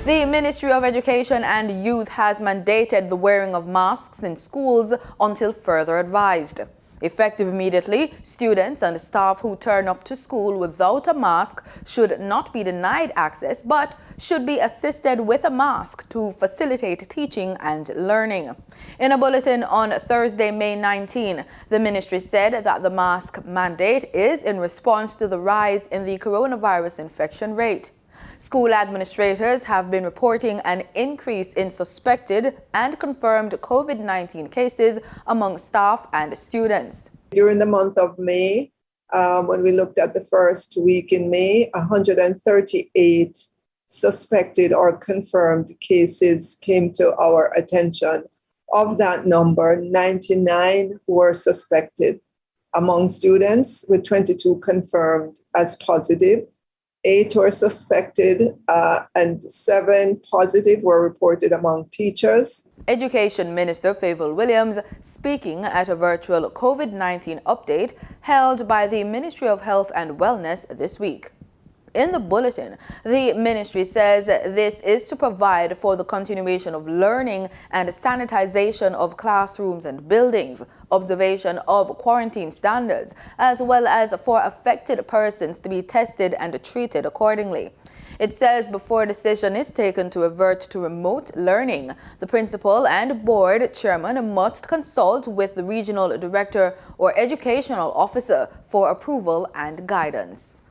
The Ministry of Education and Youth has mandated the wearing of masks in schools until further advised. Effective immediately, students and staff who turn up to school without a mask should not be denied access but should be assisted with a mask to facilitate teaching and learning. In a bulletin on Thursday, May 19, the ministry said that the mask mandate is in response to the rise in the coronavirus infection rate. School administrators have been reporting an increase in suspected and confirmed COVID-19 cases among staff and students. During the month of May, when we looked at the first week in May, 138 suspected or confirmed cases came to our attention. Of that number, 99 were suspected among students, with 22 confirmed as positive. 8 were suspected and 7 positive were reported among teachers. Education Minister Favour Williams speaking at a virtual COVID-19 update held by the Ministry of Health and Wellness this week. In the bulletin, the ministry says this is to provide for the continuation of learning and sanitization of classrooms and buildings, observation of quarantine standards, as well as for affected persons to be tested and treated accordingly. It says before a decision is taken to revert to remote learning, the principal and board chairman must consult with the regional director or educational officer for approval and guidance.